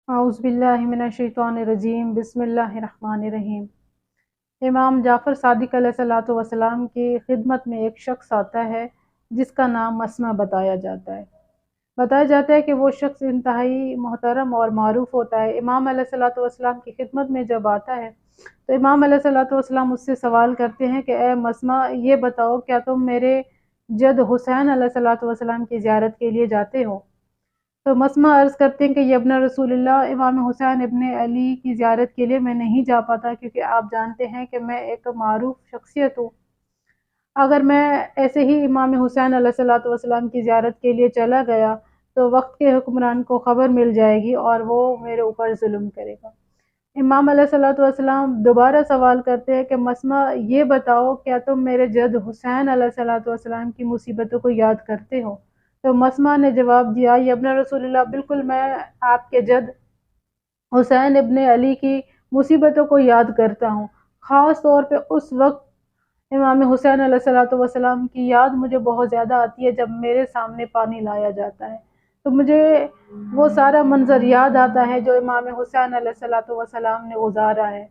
اعوذ باللہ من الشیطان الرجیم، بسم اللہ الرحمن الرحیم۔ امام جعفر صادق علیہ الصلوۃ والسلام کی خدمت میں ایک شخص آتا ہے جس کا نام مسمع بتایا جاتا ہے۔ کہ وہ شخص انتہائی محترم اور معروف ہوتا ہے۔ امام علیہ الصلوۃ والسلام کی خدمت میں جب آتا ہے تو امام علیہ الصلوۃ والسلام اس سے سوال کرتے ہیں کہ اے مسمع، یہ بتاؤ کیا تم میرے جد حسین علیہ الصلوۃ والسلام کی زیارت کے لیے جاتے ہو؟ تو مسمع عرض کرتے ہیں کہ یہ ابن رسول اللہ، امام حسین ابن علی کی زیارت کے لیے میں نہیں جا پاتا، کیونکہ آپ جانتے ہیں کہ میں ایک معروف شخصیت ہوں۔ اگر میں ایسے ہی امام حسین علیہ الصلوۃ والسلام کی زیارت کے لیے چلا گیا تو وقت کے حکمران کو خبر مل جائے گی اور وہ میرے اوپر ظلم کرے گا۔ امام علیہ الصلوۃ والسلام دوبارہ سوال کرتے ہیں کہ مسمع، یہ بتاؤ کیا تم میرے جد حسین علیہ الصلوۃ والسلام کی مصیبتوں کو یاد کرتے ہو؟ تو مسمع نے جواب دیا، یہ ابن رسول اللہ، بالکل میں آپ کے جد حسین ابن علی کی مصیبتوں کو یاد کرتا ہوں۔ خاص طور پہ اس وقت امام حسین علیہ الصلوۃ والسلام کی یاد مجھے بہت زیادہ آتی ہے جب میرے سامنے پانی لایا جاتا ہے، تو مجھے وہ سارا منظر یاد آتا ہے جو امام حسین علیہ الصلوۃ والسلام نے گزارا ہے۔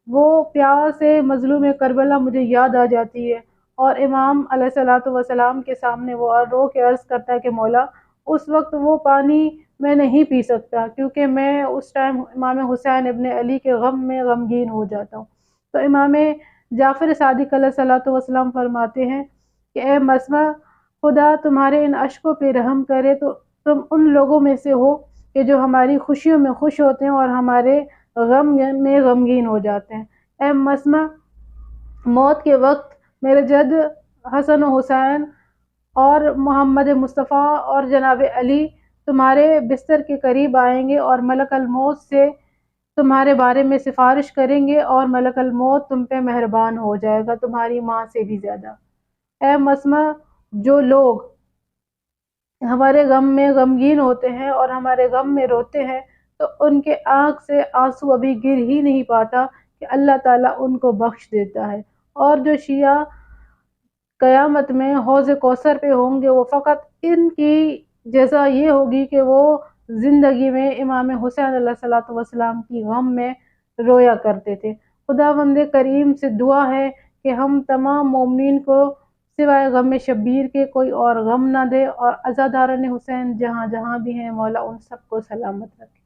وہ پیار سے مظلوم کربلا مجھے یاد آ جاتی ہے، اور امام علیہ الصلوۃ والسلام کے سامنے وہ رو کے عرض کرتا ہے کہ مولا، اس وقت وہ پانی میں نہیں پی سکتا، کیونکہ میں اس ٹائم امام حسین ابن علی کے غم میں غمگین ہو جاتا ہوں۔ تو امام جعفر صادق علیہ الصلوۃ والسلام فرماتے ہیں کہ اے مسمع، خدا تمہارے ان اشکوں پہ رحم کرے تو تم ان لوگوں میں سے ہو کہ جو ہماری خوشیوں میں خوش ہوتے ہیں اور ہمارے غم میں غمگین ہو جاتے ہیں۔ اے مسمع، موت کے وقت میرے جد حسن و حسین اور محمد مصطفیٰ اور جناب علی تمہارے بستر کے قریب آئیں گے اور ملک الموت سے تمہارے بارے میں سفارش کریں گے، اور ملک الموت تم پہ مہربان ہو جائے گا، تمہاری ماں سے بھی زیادہ۔ اے مسمع، جو لوگ ہمارے غم میں غمگین ہوتے ہیں اور ہمارے غم میں روتے ہیں تو ان کے آنکھ سے آنسو ابھی گر ہی نہیں پاتا کہ اللہ تعالیٰ ان کو بخش دیتا ہے۔ اور جو شیعہ قیامت میں حوض کوثر پہ ہوں گے، وہ فقط ان کی جزا یہ ہوگی کہ وہ زندگی میں امام حسین علیہ الصلوۃ والسلام کی غم میں رویا کرتے تھے۔ خداوند کریم سے دعا ہے کہ ہم تمام مومنین کو سوائے غم شبیر کے کوئی اور غم نہ دے، اور عزاداران حسین جہاں جہاں بھی ہیں مولا ان سب کو سلامت رکھے۔